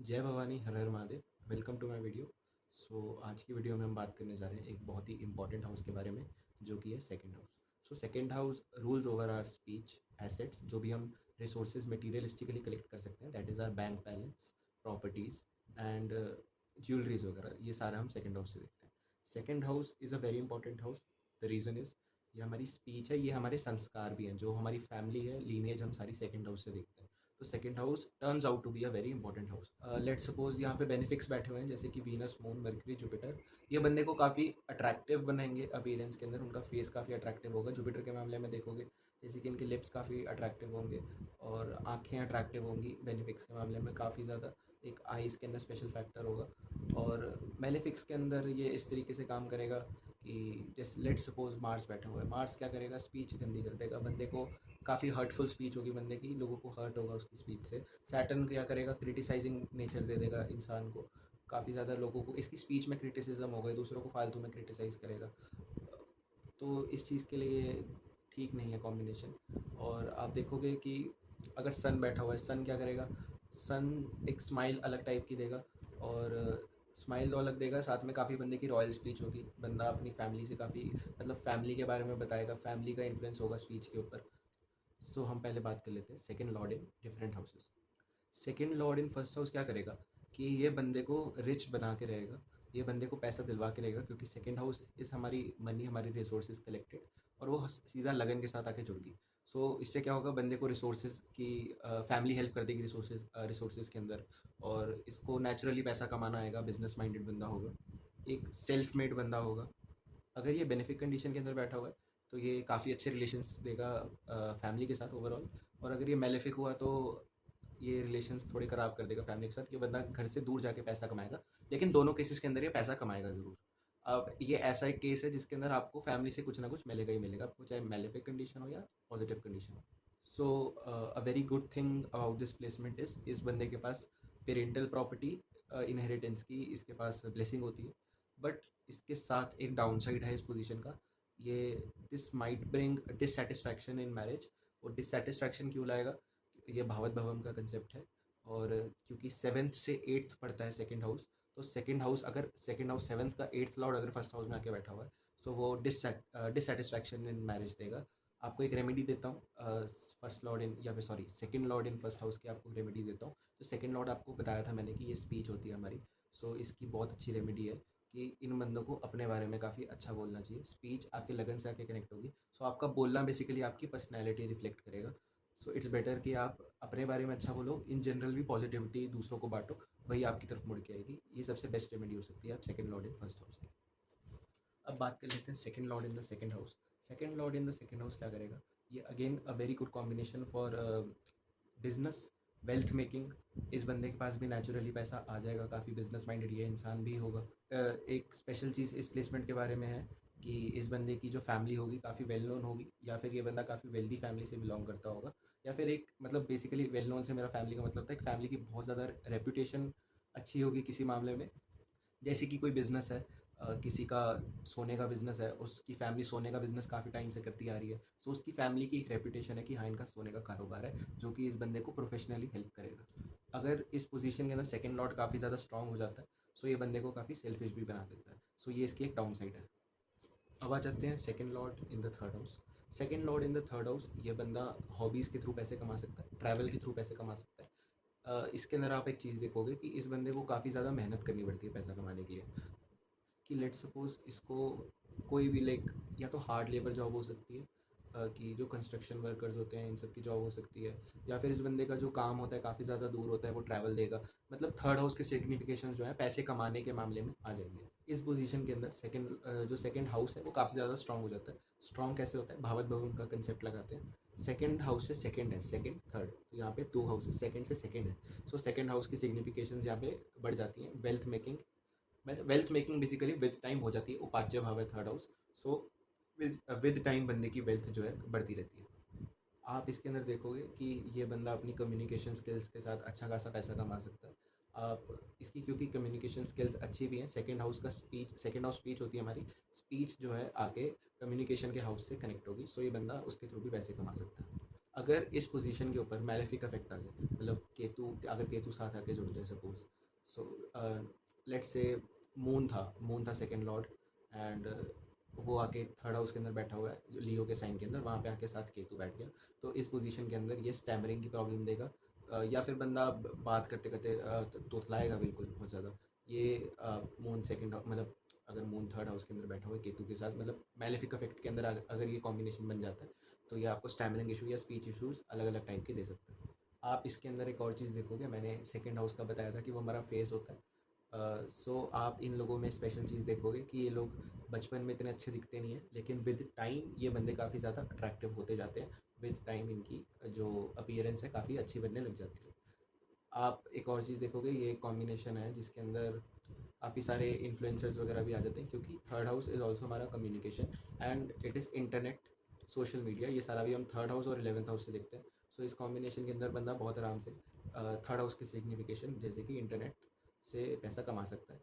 जय भवानी, हर हर Mahadev. Welcome to my video. आज की वीडियो में हम बात करने जा रहे हैं एक बहुत ही इंपॉर्टेंट हाउस के बारे में, जो कि है second house. Second house rules over our speech, assets, जो भी हम रिसोर्सेज मटीरियलिस्टिकली कलेक्ट कर सकते हैं, that is our bank balance, properties and jewelleries वगैरह, ये सारा हम सेकंड हाउस से देखते हैं। Second house is a very important house. The reason is, ये हमारी स्पीच है, ये हमारे संस्कार भी हैं, जो हमारी फैमिली है, लीनेज, हम सारी सेकंड हाउस से देखते हैं। तो second house turns out to be a very important house. Let's suppose यहाँ पे बेनिफिक्स बैठे हुए हैं, जैसे कि वीनस, मून, मर्करी, जुपिटर। ये बंदे को काफ़ी अट्रैक्टिव बनाएंगे अपीयरेंस के अंदर, उनका फेस काफ़ी अट्रैक्टिव होगा। जुपिटर के मामले में देखोगे जैसे कि इनके लिप्स काफ़ी अट्रैक्टिव होंगे और आँखें अट्रैक्टिव होंगी। बेनिफिक्स के मामले में काफ़ी ज़्यादा एक आइज़ के अंदर स्पेशल फैक्टर होगा। और मेलेफिक्स के अंदर ये इस तरीके से काम करेगा कि जैसे लेट्स सपोज मार्स बैठा हुआ है। मार्स क्या करेगा? स्पीच गंदी कर देगा बंदे को, काफ़ी हर्टफुल स्पीच होगी बंदे की, लोगों को हर्ट होगा उसकी स्पीच से। सैटर्न क्या करेगा? क्रिटिसाइजिंग नेचर दे देगा इंसान को, काफ़ी ज़्यादा लोगों को इसकी स्पीच में क्रिटिसिज्म होगा, दूसरों को फालतू में क्रिटिसाइज़ करेगा। तो इस चीज़ के लिए ठीक नहीं है कॉम्बिनेशन। और आप देखोगे कि अगर सन बैठा हुआ है, सन क्या करेगा? सन एक स्माइल अलग टाइप की देगा, और स्माइल तो अलग देगा, साथ में काफ़ी बंदे की रॉयल स्पीच होगी। बंदा अपनी फैमिली से काफ़ी, मतलब फैमिली के बारे में बताएगा, फैमिली का इन्फ्लुएंस होगा स्पीच के ऊपर। हम पहले बात कर लेते हैं second Lord in different houses. Second Lord in first house क्या करेगा कि ये बंदे को रिच बना के रहेगा, ये बंदे को पैसा दिलवा के रहेगा, क्योंकि सेकंड हाउस इस हमारी मनी, हमारी रिसोर्सेज कलेक्टेड, और वो सीधा लगन के साथ आके जुड़गी। इससे क्या होगा? बंदे को रिसोर्सेज की फैमिली हेल्प कर देगी रिसोर्सेज के अंदर, और इसको नेचुरली पैसा कमाना आएगा। बिजनेस माइंडेड बंदा होगा, एक सेल्फ मेड बंदा होगा। अगर ये बेनिफिक कंडीशन के अंदर बैठा हुआ है तो ये काफ़ी अच्छे रिलेशंस देगा फैमिली के साथ ओवरऑल। और अगर ये मेलेफिक हुआ तो ये रिलेशंस थोड़े ख़राब कर देगा फैमिली के साथ। ये बंदा घर से दूर जाके पैसा कमाएगा, लेकिन दोनों केसेस के अंदर ये पैसा कमाएगा ज़रूर। अब ये ऐसा एक केस है जिसके अंदर आपको फैमिली से कुछ ना कुछ मिलेगा ही मिलेगा, आपको चाहे मेलेफिक कंडीशन हो या पॉजिटिव कंडीशन हो। A very good thing about this placement इस बंदे के पास पेरेंटल प्रॉपर्टी, इनहेरिटेंस की इसके पास ब्लेसिंग होती है। बट इसके साथ एक डाउन साइड है इस पोजीशन का, ये this might bring dissatisfaction in marriage. और डिससेटिस्फैक्शन क्यों लाएगा? ये भावत भवम का कंसेप्ट है, और क्योंकि सेवन्थ से एट्थ पड़ता है सेकंड हाउस। तो सेकंड हाउस, अगर सेकंड हाउस सेवन्थ का एट्थ लॉर्ड अगर फर्स्ट हाउस में आके बैठा हुआ है, वो डिससेटिस्फैक्शन इन मैरिज देगा। आपको एक रेमेडी देता हूँ, फर्स्ट लॉर्ड इन, या फिर sorry second Lord in first house की आपको रेमेडी देता हूँ। तो सेकंड लॉर्ड आपको बताया था मैंने कि ये स्पीच होती है हमारी। इसकी बहुत अच्छी रेमेडी है कि इन बंदों को अपने बारे में काफ़ी अच्छा बोलना चाहिए। स्पीच आपके लगन से आके कनेक्ट होगी। आपका बोलना बेसिकली आपकी पर्सनैलिटी रिफ्लेक्ट करेगा। इट्स बेटर कि आप अपने बारे में अच्छा बोलो, इन जनरल भी पॉजिटिविटी दूसरों को बांटो, वही आपकी तरफ मुड़ के आएगी। ये सबसे बेस्ट रेमेडी हो सकती है आप second Lord in first house की। अब बात कर लेते हैं second Lord in the second house. Second Lord in the second house क्या करेगा? ये again a very good combination for business, wealth making. इस बंदे के पास भी नेचुरली पैसा आ जाएगा, काफ़ी बिजनेस माइंडेड ये इंसान भी होगा। एक स्पेशल चीज़ इस प्लेसमेंट के बारे में है कि इस बंदे की जो फैमिली होगी काफ़ी वेल नोन होगी, या फिर ये बंदा काफ़ी वेल्दी फैमिली से बिलोंग करता होगा, या फिर एक, मतलब बेसिकली वेल नोन से मेरा फैमिली का मतलब था एक फैमिली की बहुत ज़्यादा रेपुटेशन अच्छी होगी किसी मामले में। जैसे कि कोई बिज़नेस है, किसी का सोने का बिज़नेस है, उसकी फैमिली सोने का बिज़नेस काफ़ी टाइम से करती आ रही है। उसकी फैमिली की एक रेपुटेशन है कि हाँ, इनका सोने का कारोबार है, जो कि इस बंदे को प्रोफेशनली हेल्प करेगा। अगर इस पोजीशन के अंदर सेकंड लॉर्ड काफ़ी ज़्यादा स्ट्रांग हो जाता है, ये बंदे को काफ़ी सेल्फिश भी बना देता है। ये इसकी एक डाउन साइड है। अब आ जाते हैं second Lord in the third house. Second Lord in the third house, ये बंदा हॉबीज़ के थ्रू पैसे कमा सकता है, ट्रैवल के थ्रू पैसे कमा सकता है। इसके अंदर आप एक चीज़ देखोगे कि इस बंदे को काफ़ी ज़्यादा मेहनत करनी पड़ती है पैसा कमाने के लिए। कि लेट सपोज इसको कोई भी लाइक, या तो हार्ड लेबर जॉब हो सकती है, कि जो कंस्ट्रक्शन वर्कर्स होते हैं इन सब की जॉब हो सकती है, या फिर इस बंदे का जो काम होता है काफ़ी ज़्यादा दूर होता है, वो ट्रैवल देगा। मतलब थर्ड हाउस के सिग्निफिकेशन जो है पैसे कमाने के मामले में आ जाएंगे। इस पोजीशन के अंदर जो सेकंड हाउस है वो काफ़ी ज़्यादा स्ट्रांग हो जाता है। स्ट्रांग कैसे होता है? भावत भवन का कंसेप्ट लगाते हैं। सेकंड हाउस से सेकंड है, सेकंड थर्ड, तो यहाँ पे दो हाउस सेकंड से सेकंड है। सेकंड हाउस की सिग्निफिकेशंस यहाँ पे बढ़ जाती हैं। Wealth making, wealth making basically with time हो जाती है, उपाच्य भाव है third house. So with time बंदे की वेल्थ जो है बढ़ती रहती है। आप इसके अंदर देखोगे कि ये बंदा अपनी कम्युनिकेशन स्किल्स के साथ अच्छा खासा पैसा कमा सकता है। आप इसकी, क्योंकि कम्युनिकेशन स्किल्स अच्छी भी हैं, सेकंड हाउस का स्पीच, सेकंड हाउस स्पीच होती है हमारी, स्पीच जो है आके कम्युनिकेशन के हाउस से कनेक्ट होगी। ये बंदा उसके थ्रू भी पैसे कमा सकता है। अगर इस पोजीशन के ऊपर मैलेफिक इफेक्ट आ जाए, मतलब केतु, अगर केतु साथ आके जुड़ जाए suppose, so let's say moon था सेकंड लॉर्ड, एंड वो आके थर्ड हाउस के अंदर बैठा हुआ है लियो के साइन के अंदर, वहाँ पे आके साथ केतु बैठ गया, तो इस पोजीशन के अंदर ये स्टैमरिंग की प्रॉब्लम देगा, या फिर बंदा बात करते करते तोतलाएगा बिल्कुल बहुत ज़्यादा। ये मून सेकंड, मतलब अगर मून थर्ड हाउस के अंदर बैठा हुआ है केतु के साथ, मतलब मैलेफिक इफेक्ट के अंदर अगर ये कॉम्बिनेशन बन जाता है, तो ये आपको स्टैमरिंग इशू या स्पीच इशूज़ अलग अलग टाइप के दे सकते हैं। आप इसके अंदर एक और चीज़ देखोगे, मैंने सेकंड हाउस का बताया था कि वो हमारा फेस होता है। सो आप इन लोगों में स्पेशल चीज़ देखोगे कि ये लोग बचपन में इतने अच्छे दिखते नहीं हैं, लेकिन विद टाइम ये बंदे काफ़ी ज़्यादा अट्रैक्टिव होते जाते हैं। विद टाइम इनकी जो अपीयरेंस है काफ़ी अच्छी बनने लग जाती है। आप एक और चीज़ देखोगे, ये एक कॉम्बिनेशन है जिसके अंदर काफ़ी सारे इन्फ्लुएंसर्स वगैरह भी आ जाते हैं, क्योंकि थर्ड हाउस इज़ ऑल्सो हमारा communication and it is internet, social media, ये सारा भी हम थर्ड हाउस और 11th हाउस से देखते हैं। सो इस कॉम्बिनेशन के अंदर बंदा बहुत आराम से थर्ड हाउस की सिग्निफिकेशन जैसे कि इंटरनेट से पैसा कमा सकता है।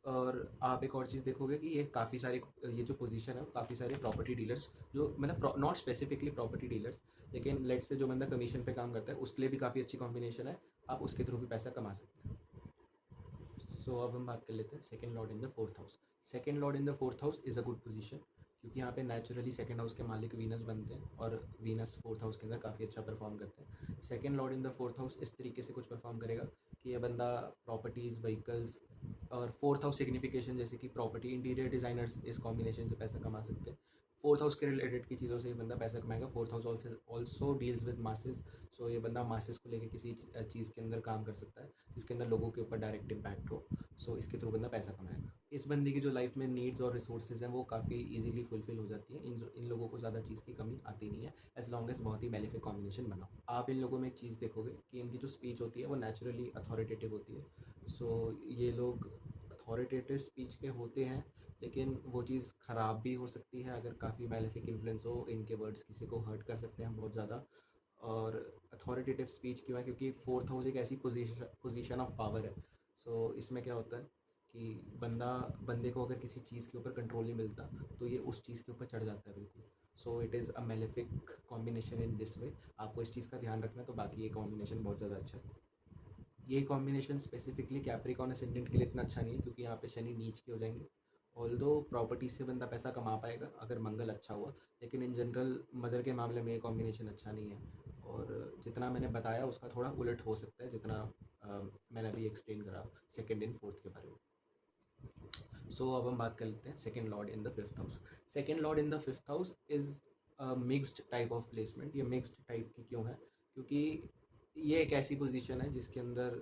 और आप एक और चीज़ देखोगे कि ये काफ़ी सारे, ये जो पोजीशन है काफ़ी सारे प्रॉपर्टी डीलर्स, जो मतलब नॉट स्पेसिफिकली प्रॉपर्टी डीलर्स, लेकिन लेट से जो बंदा कमीशन पे काम करता है उसके लिए भी काफ़ी अच्छी कॉम्बिनेशन है, आप उसके थ्रू भी पैसा कमा सकते हैं। सो अब हम बात कर लेते हैं second Lord in the fourth house. Second Lord in the fourth house is a good position, क्योंकि यहाँ पे नेचुरली सेकंड हाउस के मालिक वीनस बनते हैं, और वीनस फोर्थ हाउस के अंदर काफ़ी अच्छा परफॉर्म करते हैं। Second Lord in the fourth house इस तरीके से कुछ परफॉर्म करेगा कि ये बंदा प्रॉपर्टीज़, व्हीकल्स, और फोर्थ हाउस सिग्निफिकेशन जैसे कि प्रॉपर्टी, इंटीरियर डिज़ाइनर्स इस कॉम्बिनेशन से पैसा कमा सकते हैं। फोर्थ हाउस के रिलेटेड की चीज़ों से ये बंदा पैसा कमाएगा। Fourth house also deals with masses, so ये बंदा मासेस को लेकर किसी चीज़ के अंदर काम कर सकता है जिसके अंदर लोगों के ऊपर डायरेक्ट इम्पैक्ट हो। सो इसके थ्रू बंदा पैसा कमाएगा। इस बंदे की जो लाइफ में नीड्स और रिसोर्सेज हैं वो काफ़ी इजीली फुलफिल हो जाती हैं। इन लोगों को ज़्यादा चीज़ की कमी आती नहीं है, एज लॉन्ग एज बहुत ही बेनिफिट कॉम्बिनेशन बना हो। आप इन लोगों में एक चीज़ देखोगे कि इनकी जो स्पीच होती है वो नेचुरली अथॉरिटेटिव होती है। सो ये लोग अथॉरिटेटिव स्पीच के होते हैं, लेकिन वो चीज़ ख़राब भी हो सकती है अगर काफ़ी मैलेफिक इन्फ्लुएंस हो। इनके वर्ड्स किसी को हर्ट कर सकते हैं बहुत ज़्यादा। और अथॉरिटेटिव स्पीच क्यों है, क्योंकि फोर्थ हाउस एक ऐसी पोजीशन ऑफ पावर है। सो इसमें क्या होता है कि बंदे को अगर किसी चीज़ के ऊपर कंट्रोल नहीं मिलता तो ये उस चीज़ के ऊपर चढ़ जाता है बिल्कुल। So it is a malefic combination in this way. आपको इस चीज़ का ध्यान रखना है, तो बाकी ये कॉम्बिनेशन बहुत ज़्यादा अच्छा है। ये कॉम्बिनेशन स्पेसिफिकली कैप्रिकॉन असेंडेंट के लिए इतना अच्छा नहीं है, क्योंकि यहाँ पे शनि नीच के हो जाएंगे। ऑल्दो प्रॉपर्टी से बंदा पैसा कमा पाएगा अगर मंगल अच्छा हुआ, लेकिन इन जनरल मदर के मामले में ये कॉम्बिनेशन अच्छा नहीं है। और जितना मैंने बताया उसका थोड़ा उलट हो सकता है, जितना मैंने अभी एक्सप्लेन करा सेकेंड इन फोर्थ के बारे में। सो अब हम बात कर लेते हैं second lord in the fifth house. Second lord in the fifth house is mixed type of placement. ये मिक्स्ड टाइप की क्यों है, क्योंकि ये एक ऐसी पोजीशन है जिसके अंदर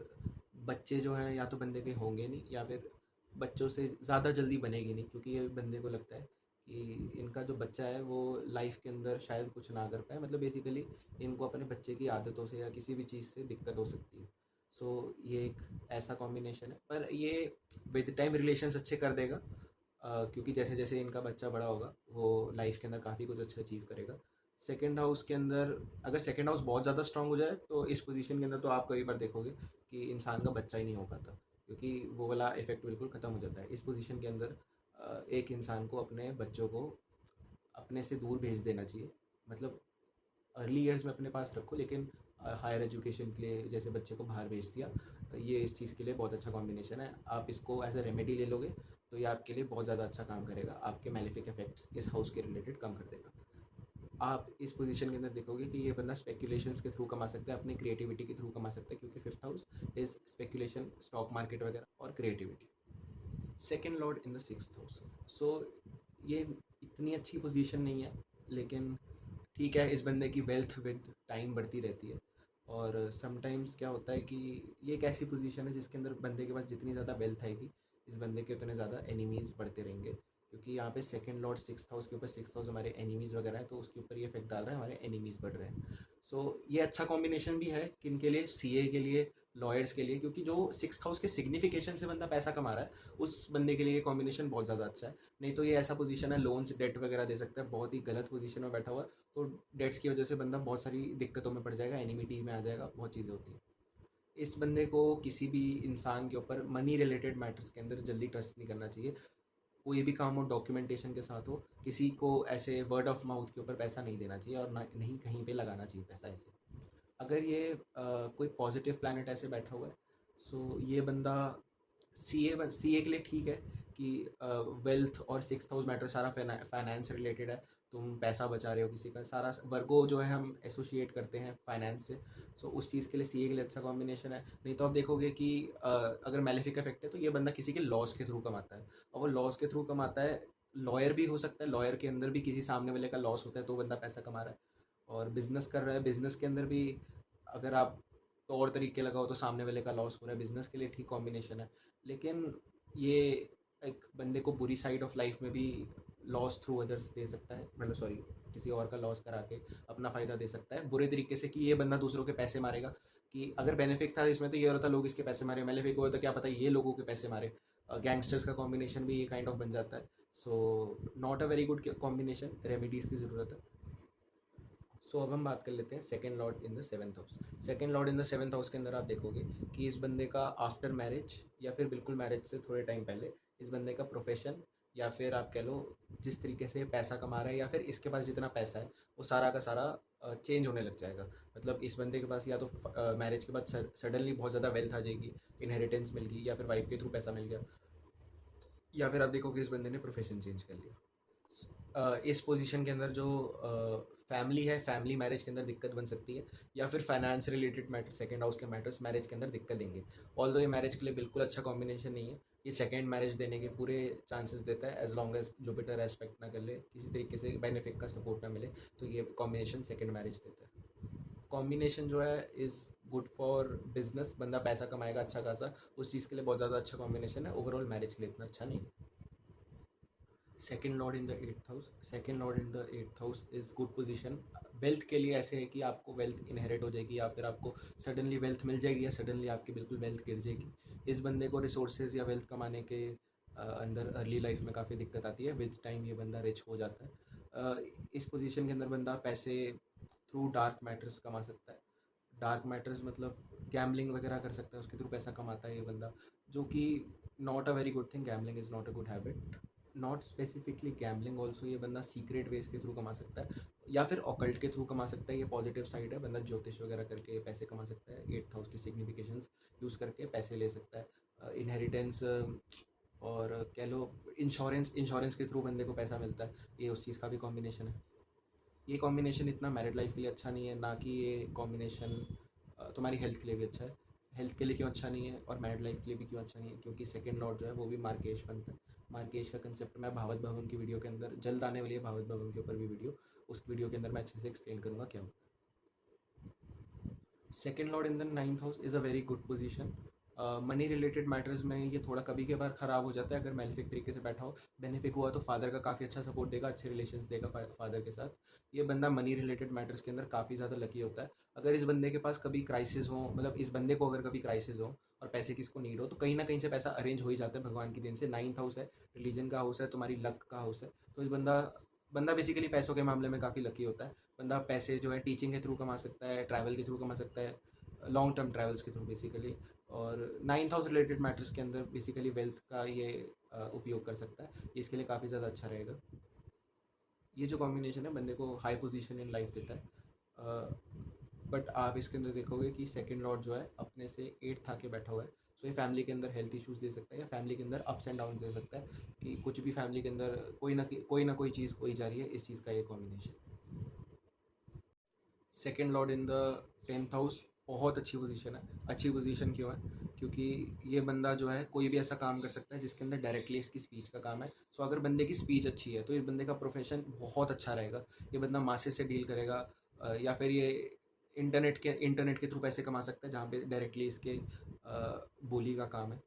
बच्चे जो हैं या तो बंदे के होंगे नहीं, या फिर बच्चों से ज़्यादा जल्दी बनेगी नहीं, क्योंकि ये बंदे को लगता है कि इनका जो बच्चा है वो लाइफ के अंदर शायद कुछ ना कर पाए, मतलब बेसिकली इनको अपने बच्चे की आदतों से या किसी भी चीज़ से दिक्कत हो सकती है। सो ये एक ऐसा कॉम्बिनेशन है, पर ये विद टाइम रिलेशंस अच्छे कर देगा, क्योंकि जैसे जैसे इनका बच्चा बड़ा होगा वो लाइफ के अंदर काफ़ी कुछ अच्छा अचीव करेगा। सेकेंड हाउस के अंदर अगर सेकेंड हाउस बहुत ज़्यादा स्ट्रांग हो जाए तो इस पोजीशन के अंदर तो आप कई बार देखोगे कि इंसान का बच्चा ही नहीं हो पाता, क्योंकि वो वाला इफेक्ट बिल्कुल ख़त्म हो जाता है। इस पोजीशन के अंदर एक इंसान को अपने बच्चों को अपने से दूर भेज देना चाहिए, मतलब अर्ली ईयर्स में अपने पास रखो, लेकिन हायर एजुकेशन के लिए जैसे बच्चे को बाहर भेज दिया, ये इस चीज़ के लिए बहुत अच्छा कॉम्बिनेशन है। आप इसको एज अ रेमेडी ले लोगे तो ये आपके लिए बहुत ज़्यादा अच्छा काम करेगा, आपके मैलेफिक इफेक्ट्स इस हाउस के रिलेटेड कम कर देगा। आप इस पोजीशन के अंदर देखोगे कि ये बंदा स्पेकुलेशंस के थ्रू कमा सकता है, अपनी क्रिएटिविटी के थ्रू कमा सकता है, क्योंकि fifth house is speculation, stock market वगैरह और creativity. Second lord in the sixth house. So ये इतनी अच्छी पोजीशन नहीं है, लेकिन ठीक है, इस बंदे की वेल्थ विद टाइम बढ़ती रहती है। और समटाइम्स क्या होता है कि ये एक ऐसी पोजीशन है जिसके अंदर बंदे के पास जितनी ज़्यादा वेल्थ आएगी, इस बंदे के उतने ज़्यादा एनिमीज़ बढ़ते रहेंगे, क्योंकि यहाँ पे सेकंड लॉर्ड सिक्स्थ हाउस के ऊपर, सिक्स्थ हाउस हमारे एनिमीज़ वगैरह है, तो उसके ऊपर ये इफेक्ट डाल रहा है, हमारे एनिमीज़ बढ़ रहे हैं। सो ये अच्छा कॉम्बिनेशन भी है किन के लिए, सीए के लिए, लॉयर्स के लिए, क्योंकि जो सिक्स्थ हाउस के सिग्निफिकेशन से बंदा पैसा कमा रहा है उस बंदे के लिए ये कॉम्बिनेशन बहुत ज़्यादा अच्छा है। नहीं तो ये ऐसा पोजीशन है लोन्स, डेट वगैरह दे सकता है, बहुत ही गलत पोजीशन में बैठा हुआ है, तो डेट्स की वजह से बंदा बहुत सारी दिक्कतों में पड़ जाएगा, एनिमिटी में आ जाएगा, बहुत चीज़ें होती हैं। इस बंदे को किसी भी इंसान के ऊपर मनी रिलेटेड मैटर्स के अंदर जल्दी ट्रस्ट नहीं करना चाहिए। कोई भी काम हो डॉक्यूमेंटेशन के साथ हो, किसी को ऐसे वर्ड ऑफ माउथ के ऊपर पैसा नहीं देना चाहिए और ना नहीं कहीं पे लगाना चाहिए पैसा ऐसे। अगर ये कोई पॉजिटिव प्लैनेट ऐसे बैठा हुआ है, सो ये बंदा सीए के लिए ठीक है कि वेल्थ और सिक्स हाउस मैटर, सारा फाइनेंस रिलेटेड है, तुम पैसा बचा रहे हो किसी का, सारा वर्गो जो है हम एसोसिएट करते हैं फाइनेंस से। सो उस चीज़ के लिए सीए के लिए अच्छा कॉम्बिनेशन है। नहीं तो आप देखोगे कि अगर मैलेफिक इफेक्ट है तो ये बंदा किसी के लॉस के थ्रू कमाता है, और वो लॉस के थ्रू कमाता है। लॉयर भी हो सकता है, लॉयर के अंदर भी किसी सामने वाले का लॉस होता है तो बंदा पैसा कमा रहा है। और बिजनेस कर रहा है, बिजनेस के अंदर भी अगर आप तौर तरीके लगाओ तो सामने वाले का लॉस हो रहा है, बिजनेस के लिए ठीक कॉम्बिनेशन है। लेकिन ये एक बंदे को बुरी साइड ऑफ लाइफ में भी लॉस थ्रू अदर्स दे सकता है, मतलब सॉरी, किसी और का लॉस करा के अपना फ़ायदा दे सकता है बुरे तरीके से, कि ये बंदा दूसरों के पैसे मारेगा। कि अगर बेनिफिट था इसमें तो ये होता लोग इसके पैसे मारे, मेलेफिक हुआ तो क्या पता ये लोगों के पैसे मारे। गैंगस्टर्स का कॉम्बिनेशन भी ये काइंड ऑफ बन जाता है। So not a very good combination, remedies की ज़रूरत है। सो अब हम बात कर लेते हैं second Lord in the seventh house. Second Lord in the seventh house के अंदर आप देखोगे कि इस बंदे का आफ्टर मैरिज या फिर बिल्कुल मैरिज से थोड़े टाइम पहले इस बंदे का प्रोफेशन, या फिर आप कह लो जिस तरीके से पैसा कमा रहा है, या फिर इसके पास जितना पैसा है वो सारा का सारा चेंज होने लग जाएगा। मतलब इस बंदे के पास या तो मैरिज के बाद सडनली बहुत ज़्यादा वेल्थ आ जाएगी, इनहेरिटेंस मिल गई, या फिर वाइफ के थ्रू पैसा मिल गया, या फिर आप देखोगे इस बंदे ने प्रोफेशन चेंज कर लिया। इस पोजीशन के अंदर जो फैमिली है, फैमिली मैरिज के अंदर दिक्कत बन सकती है, या फिर finance related matter, second house के मैटर्स मैरिज के अंदर दिक्कत देंगे। ऑल्दो ये मैरिज के लिए बिल्कुल अच्छा कॉम्बिनेशन नहीं है, ये सेकंड मैरिज देने के पूरे चांसेस देता है, as long as Jupiter respect ना कर ले, किसी तरीके से बेनिफिट का सपोर्ट ना मिले, तो ये कॉम्बिनेशन सेकंड मैरिज देता है। कॉम्बिनेशन जो है इज़ गुड फॉर बिजनेस, बंदा पैसा कमाएगा अच्छा खासा, उस चीज़ के लिए बहुत ज़्यादा अच्छा कॉम्बिनेशन है। ओवरऑल मैरिज के लिए इतना अच्छा नहीं है। Second lord in the eighth house, second lord in the eighth house is good position. Wealth के लिए ऐसे है कि आपको वेल्थ इनहेरिट हो जाएगी, या फिर आपको सडनली वेल्थ मिल जाएगी, या सडनली आपकी बिल्कुल वेल्थ गिर जाएगी। इस बंदे को रिसोर्सेज या वेल्थ कमाने के अंदर अर्ली लाइफ में काफ़ी दिक्कत आती है, विद टाइम ये बंदा रिच हो जाता है। इस पोजीशन के अंदर बंदा पैसे थ्रू डार्क मैटर्स कमा सकता है। डार्क मैटर्स मतलब गैम्बलिंग वगैरह कर सकता है, उसके थ्रू पैसा कमाता है ये बंदा, जो कि not a very good thing. Gambling is not a good habit. Not specifically gambling, also ये बंदा सीक्रेट वेज के थ्रू कमा सकता है, या फिर ऑकल्ट के थ्रू कमा सकता है। ये पॉजिटिव साइड है, बंदा ज्योतिष वगैरह करके पैसे कमा सकता है, एट्थ हाउस की सिग्निफिकेशंस यूज़ करके पैसे ले सकता है। इनहेरिटेंस और कह लो इंश्योरेंस, इंश्योरेंस के थ्रू बंदे को पैसा मिलता है, ये उस चीज़ का भी कॉम्बिनेशन है। ये कॉम्बिनेशन इतना मैरिड लाइफ के लिए अच्छा नहीं है, ना कि ये कॉम्बिनेशन तुम्हारी हेल्थ के लिए भी अच्छा है। हेल्थ के लिए क्यों अच्छा नहीं है और मैरिड लाइफ के लिए भी क्यों अच्छा नहीं है, क्योंकि सेकंड लॉर्ड जो है वो भी मार्केश बनता है। मार्केश का कंसेप्ट मैं भावत भवन की वीडियो के अंदर, जल्द आने वाली है भावत भवन के ऊपर भी वीडियो, उस वीडियो के अंदर मैं अच्छे से एक्सप्लेन करूँगा क्या होता है। Second lord in the ninth house is a very good position. Money related matters में ये थोड़ा कभी के बार ख़राब हो जाता है अगर मेलिफिक तरीके से बैठा हो। बेनिफिक हुआ तो फादर का काफ़ी अच्छा सपोर्ट देगा, अच्छे रिलेशंस देगा फादर के साथ। ये बंदा मनी रिलेटेड मैटर्स के अंदर काफ़ी ज़्यादा लकी होता है। अगर इस बंदे के पास कभी क्राइसिस हो, मतलब इस बंदे को अगर कभी क्राइसिस हो और पैसे की इसको नीड हो, तो कहीं ना कहीं से पैसा अरेंज हो ही जाता है भगवान की देन से। नाइन्थ हाउस है, रिलीजन का हाउस है, तुम्हारी लक का हाउस है, तो इस बंदा बंदा बेसिकली पैसों के मामले में काफ़ी लकी होता है। बंदा पैसे जो है टीचिंग के थ्रू कमा सकता है, ट्रैवल के थ्रू कमा सकता है, लॉन्ग टर्म ट्रैवल्स के थ्रू बेसिकली। और नाइन्थ हाउस रिलेटेड मैटर्स के अंदर बेसिकली वेल्थ का ये उपयोग कर सकता है, ये इसके लिए काफ़ी ज़्यादा अच्छा रहेगा। ये जो कॉम्बिनेशन है बंदे को हाई पोजीशन इन लाइफ देता है। बट आप इसके अंदर देखोगे कि सेकंड लॉर्ड जो है अपने से एट्थ आके बैठा हुआ है, सो ये फैमिली के अंदर हेल्थ इश्यूज दे सकता है, या फैमिली के अंदर अप्स एंड डाउन दे सकता है, कि कुछ भी फैमिली के अंदर कोई ना कोई चीज़ हो ही जा रही है, इस चीज़ का ये combination. Second lord in the tenth house बहुत अच्छी पोजीशन है। अच्छी पोजीशन क्यों है, क्योंकि ये बंदा जो है कोई भी ऐसा काम कर सकता है जिसके अंदर डायरेक्टली इसकी स्पीच का काम है। सो अगर बंदे की स्पीच अच्छी है तो इस बंदे का प्रोफेशन बहुत अच्छा रहेगा। ये बंदा मासेस से डील करेगा, या फिर ये इंटरनेट के थ्रू पैसे कमा सकता है, जहाँ पे डायरेक्टली इसके बोली का काम है।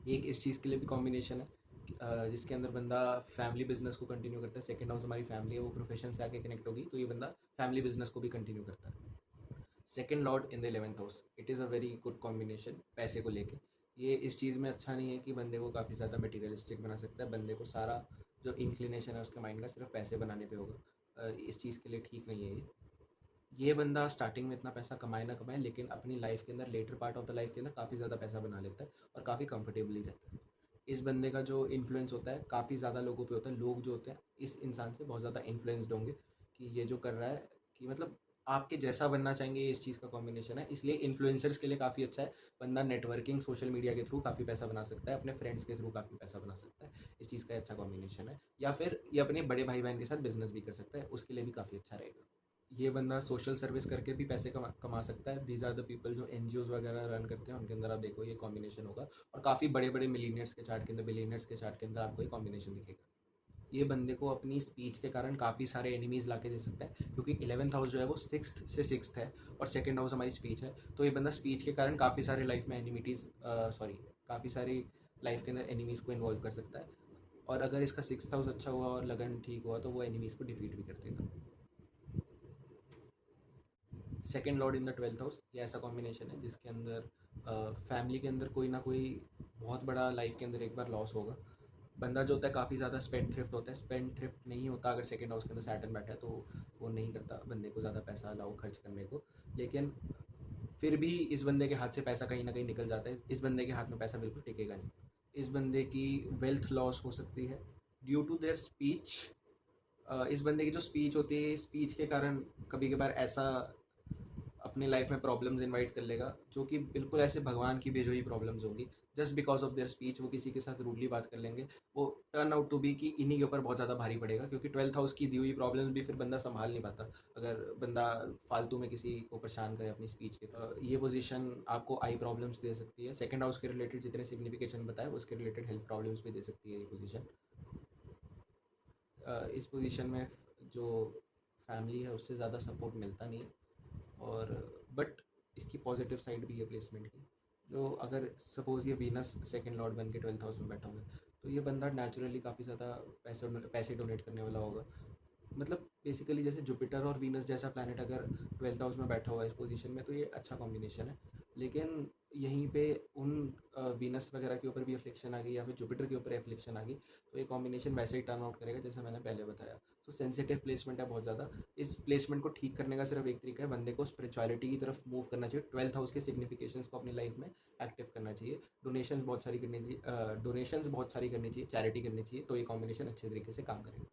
एक इस चीज़ के लिए भी कॉम्बिनेशन है, जिसके अंदर बंदा फैमिली बिजनेस को कंटिन्यू करता है। सेकंड हाउस हमारी फैमिली है, वो प्रोफेशन से आके कनेक्ट होगी, तो ये बंदा फैमिली बिजनेस को भी कंटिन्यू करता है। Second lord in the 11th house, it is a very good combination पैसे को लेके। ये इस चीज़ में अच्छा नहीं है कि बंदे को काफ़ी ज़्यादा मटेरियलिस्टिक बना सकता है, बंदे को सारा जो इंक्लिनेशन है उसके माइंड का सिर्फ पैसे बनाने पे होगा। इस चीज़ के लिए ठीक नहीं है ये बंदा स्टार्टिंग में इतना पैसा कमाए ना कमाए, लेकिन अपनी लाइफ के अंदर later part of the life के अंदर काफ़ी ज़्यादा पैसा बना लेता है और काफ़ी कंफर्टेबली रहता है। इस बंदे का जो इन्फ्लुएंस होता है काफ़ी ज़्यादा लोगों पे होता है। लोग जो होते हैं इस इंसान से बहुत ज़्यादा इन्फ्लुएंस्ड होंगे कि ये जो कर रहा है, कि मतलब आपके जैसा बनना चाहेंगे, ये इस चीज़ का कॉम्बिनेशन है। इसलिए इन्फ्लुएंसर्स के लिए काफ़ी अच्छा है। बंदा नेटवर्किंग सोशल मीडिया के थ्रू काफ़ी पैसा बना सकता है, अपने फ्रेंड्स के थ्रू काफ़ी पैसा बना सकता है। इस चीज़ का अच्छा कॉम्बिनेशन है। या फिर ये अपने बड़े भाई बहन के साथ बिजनेस भी कर सकता है, उसके लिए भी काफ़ी अच्छा रहेगा। ये बंदा सोशल सर्विस करके भी पैसे कमा सकता है। दीज आर द पीपल जो एनजीओज वगैरह रन करते हैं, उनके अंदर आप देखो ये कॉम्बिनेशन होगा। और काफ़ी बड़े बड़े मिलीनियर्स के चार्ट के अंदर, बिलियनियर्स के चार्ट के अंदर आपको ये कॉम्बिनेशन दिखेगा। ये बंदे को अपनी स्पीच के कारण काफ़ी सारे एनिमीज ला के दे सकता है, क्योंकि 11th हाउस जो है वो 6th से 6th है और सेकंड हाउस हमारी स्पीच है। तो ये बंदा स्पीच के कारण काफ़ी सारे लाइफ में एनिमिटीज़, सॉरी, काफ़ी सारी लाइफ के अंदर एनिमीज़ को इन्वॉल्व कर सकता है। और अगर इसका 6th हाउस अच्छा हुआ और लगन ठीक हुआ तो वो एनिमीज़ को डिफीट भी कर देगा। Second lord in the 12th house, ये ऐसा कॉम्बिनेशन है जिसके अंदर फैमिली के अंदर कोई ना कोई बहुत बड़ा लाइफ के अंदर एक बार लॉस होगा। बंदा जो होता है काफ़ी ज़्यादा स्पेंड थ्रिफ्ट होता है। स्पेंड थ्रिफ्ट नहीं होता अगर सेकेंड हाउस के अंदर सैटर्न बैठा है, तो वो नहीं करता बंदे को ज़्यादा पैसा अलाउ खर्च करने को। लेकिन फिर भी इस बंदे के हाथ से पैसा कहीं ना कहीं निकल जाता है। इस बंदे के हाथ में पैसा बिल्कुल टिकेगा नहीं। इस बंदे की वेल्थ लॉस हो सकती है ड्यू टू देयर स्पीच। इस बंदे की जो स्पीच होती है, स्पीच के कारण कभी कभार ऐसा अपनी लाइफ में प्रॉब्लम्स इनवाइट कर लेगा जो कि बिल्कुल ऐसे भगवान की भेजी हुई प्रॉब्लम्स होंगी। Just because of their speech वो किसी के साथ रूडली बात कर लेंगे। वो टर्न आउट टू बी कि इन्हीं के ऊपर बहुत ज़्यादा भारी पड़ेगा, क्योंकि 12th हाउस की दी हुई प्रॉब्लम्स भी फिर बंदा संभाल नहीं पाता अगर बंदा फालतू में किसी को परेशान करे अपनी स्पीच के। तो ये पोजीशन आपको आई प्रॉब्लम्स दे सकती है। सेकंड हाउस के रिलेटेड जितने सिग्निफिकेशन बताए उसके रिलेटेड हेल्थ प्रॉब्लम्स भी दे सकती है ये पोजीशन। इस पोजीशन में जो फैमिली है उससे ज़्यादा सपोर्ट मिलता नहीं। और बट इसकी पॉजिटिव साइड भी है प्लेसमेंट की। जो अगर सपोज़ ये वीनस सेकंड लॉर्ड बन के 12th हाउस में बैठा होगा, तो ये बंदा नेचुरली काफ़ी ज़्यादा पैसे डोनेट करने वाला होगा। मतलब बेसिकली जैसे जुपिटर और वीनस जैसा प्लैनेट अगर 12th हाउस में बैठा हुआ है इस पोजीशन में, तो ये अच्छा कॉम्बिनेशन है। लेकिन यहीं पे उन वीनस वगैरह के ऊपर भी एफ्लिक्शन आ गई या फिर जुपिटर के ऊपर एफ्लिक्शन आ गई, तो ये कॉम्बिनेशन वैसे ही टर्न आउट करेगा जैसे मैंने पहले बताया। तो सेंसिटिव प्लेसमेंट है बहुत ज़्यादा। इस प्लेसमेंट को ठीक करने का सिर्फ एक तरीका है, बंदे को स्पिरिचुअलिटी की तरफ मूव करना चाहिए। 12th हाउस के सिग्निफिकेशंस को अपनी लाइफ में एक्टिव करना चाहिए। डोनेशंस बहुत सारी करनी चाहिए, चैरिटी करनी चाहिए, तो ये कॉम्बिनेशन अच्छे तरीके से काम करेगा।